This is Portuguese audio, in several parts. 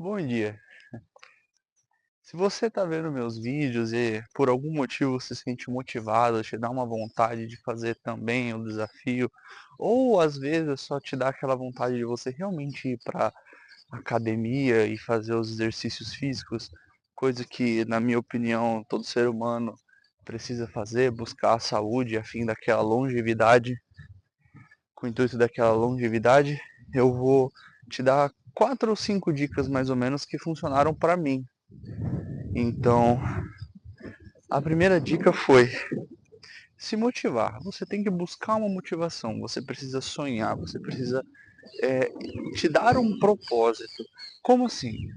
Bom dia. Se você está vendo meus vídeos e por algum motivo se sente motivado, te dá uma vontade de fazer também o desafio, ou às vezes só te dá aquela vontade de você realmente ir para academia e fazer os exercícios físicos, coisa que, na minha opinião, todo ser humano precisa fazer, buscar a saúde a fim daquela longevidade, com o intuito daquela longevidade, eu vou te dar 4 ou 5 dicas mais ou menos que funcionaram para mim. Então, a primeira dica foi se motivar. Você tem que buscar uma motivação, você precisa sonhar, você precisa é, te dar um propósito. Como assim?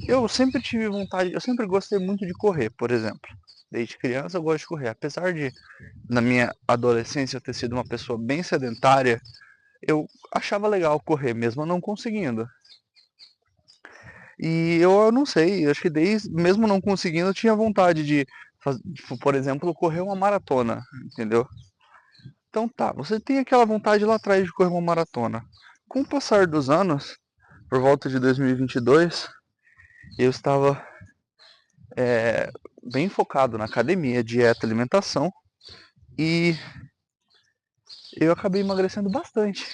Eu sempre tive vontade, eu sempre gostei muito de correr, por exemplo. Desde criança eu gosto de correr. Apesar de, na minha adolescência, eu ter sido uma pessoa bem sedentária, eu achava legal correr, mesmo não conseguindo. E eu não sei, acho que desde, mesmo não conseguindo, eu tinha vontade de, por exemplo, correr uma maratona, entendeu? Então tá, você tem aquela vontade lá atrás de correr uma maratona. Com o passar dos anos, por volta de 2022, eu estava bem focado na academia, dieta, alimentação, e eu acabei emagrecendo bastante.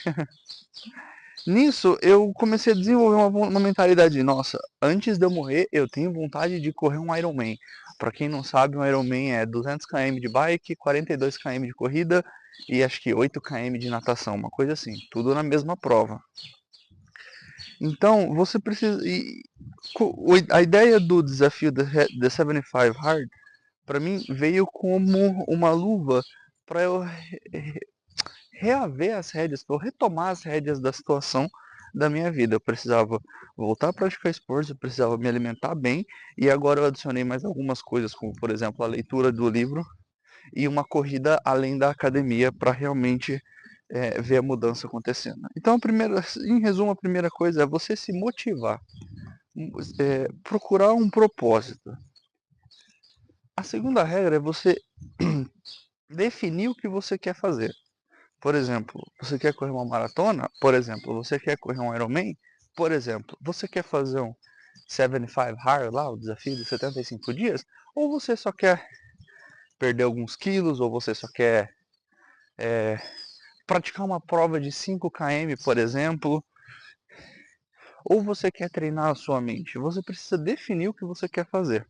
Nisso, eu comecei a desenvolver uma mentalidade de, nossa, antes de eu morrer, eu tenho vontade de correr um Ironman. Para quem não sabe, um Ironman é 200 km de bike, 42 km de corrida e acho que 8 km de natação, uma coisa assim, tudo na mesma prova. Então, você precisa. A ideia do desafio The 75 Hard, para mim, veio como uma luva para eu reaver as rédeas, para eu retomar as rédeas da situação da minha vida. Eu precisava voltar a praticar esportes, eu precisava me alimentar bem, e agora eu adicionei mais algumas coisas, como por exemplo a leitura do livro e uma corrida além da academia para realmente ver a mudança acontecendo. Então, em resumo, a primeira coisa é você se motivar, procurar um propósito. A segunda regra é você definir o que você quer fazer. Por exemplo, você quer correr uma maratona? Por exemplo, você quer correr um Ironman? Por exemplo, você quer fazer um 75 Hard lá, o desafio de 75 dias? Ou você só quer perder alguns quilos? Ou você só quer praticar uma prova de 5 km, por exemplo? Ou você quer treinar a sua mente? Você precisa definir o que você quer fazer.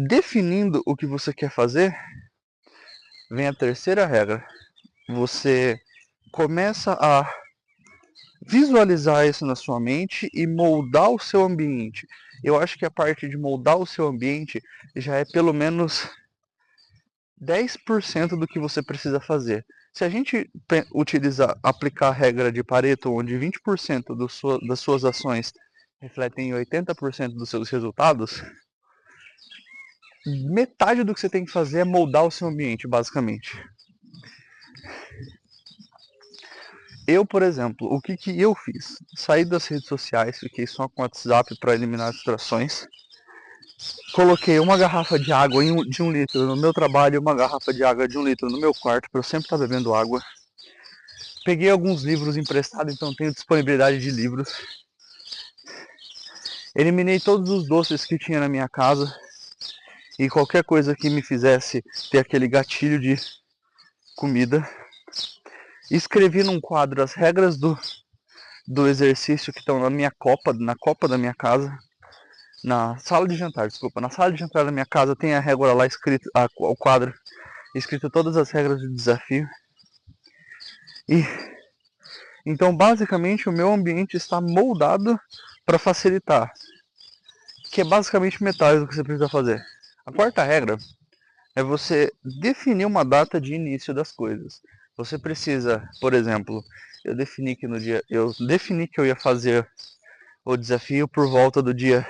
Definindo o que você quer fazer, vem a terceira regra. Você começa a visualizar isso na sua mente e moldar o seu ambiente. Eu acho que a parte de moldar o seu ambiente já é pelo menos 10% do que você precisa fazer. Se a gente aplicar a regra de Pareto, onde 20% das suas ações refletem 80% dos seus resultados, metade do que você tem que fazer é moldar o seu ambiente, basicamente. Eu, por exemplo, o que eu fiz? Saí das redes sociais, fiquei só com o WhatsApp para eliminar distrações. Coloquei uma garrafa de água de 1 litro no meu trabalho e uma garrafa de água de 1 litro no meu quarto, para eu sempre estar bebendo água. Peguei alguns livros emprestados, então tenho disponibilidade de livros. Eliminei todos os doces que tinha na minha casa e qualquer coisa que me fizesse ter aquele gatilho de comida. Escrevi num quadro as regras do exercício que estão na copa da minha casa. Na sala de jantar, desculpa. Na sala de jantar da minha casa tem a régua lá escrito, o quadro escrito todas as regras do desafio. E então, basicamente, o meu ambiente está moldado para facilitar, que é basicamente metade do que você precisa fazer. A quarta regra é você definir uma data de início das coisas. Você precisa, por exemplo, eu defini que eu ia fazer o desafio por volta do dia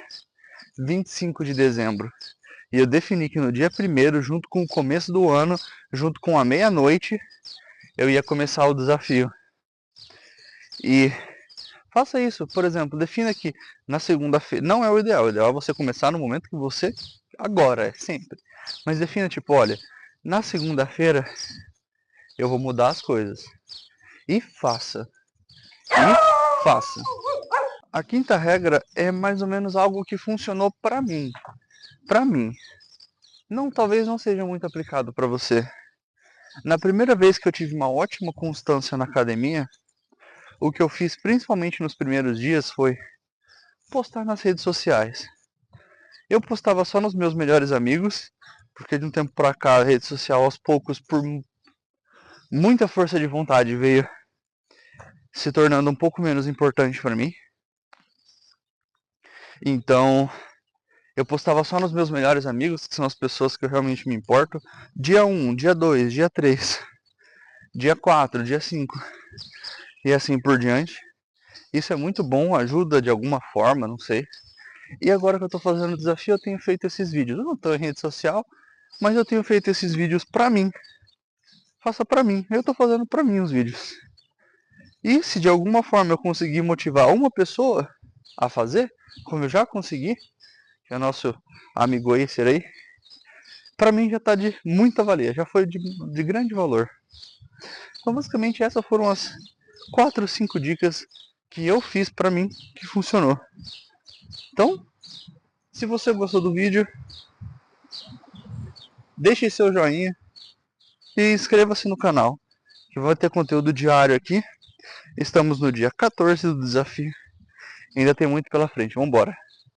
25 de dezembro. E eu defini que no dia 1º, junto com o começo do ano, junto com a meia-noite, eu ia começar o desafio. E faça isso, por exemplo, defina que na segunda-feira, não é o ideal é você começar no momento que você, agora, é sempre. Mas defina tipo, olha, na segunda-feira eu vou mudar as coisas. E faça. E faça. A quinta regra é mais ou menos algo que funcionou para mim. Para mim. Não, talvez não seja muito aplicado para você. Na primeira vez que eu tive uma ótima constância na academia, o que eu fiz principalmente nos primeiros dias foi postar nas redes sociais. Eu postava só nos meus melhores amigos, porque de um tempo pra cá a rede social aos poucos, por muita força de vontade, veio se tornando um pouco menos importante para mim. Então, eu postava só nos meus melhores amigos, que são as pessoas que eu realmente me importo. Dia 1, dia 2, dia 3, dia 4, dia 5 e assim por diante. Isso é muito bom, ajuda de alguma forma, não sei. E agora que eu tô fazendo o desafio, eu tenho feito esses vídeos. Eu não tô em rede social, mas eu tenho feito esses vídeos pra mim. Faça pra mim. Eu tô fazendo pra mim os vídeos. E se de alguma forma eu conseguir motivar uma pessoa a fazer, como eu já consegui, que é nosso amigo Acer aí, pra mim já tá de muita valia, já foi de grande valor. Então basicamente essas foram as 4 ou 5 dicas que eu fiz pra mim que funcionou. Então, se você gostou do vídeo, deixe seu joinha e inscreva-se no canal, que vai ter conteúdo diário aqui. Estamos no dia 14 do desafio, ainda tem muito pela frente, vamos embora.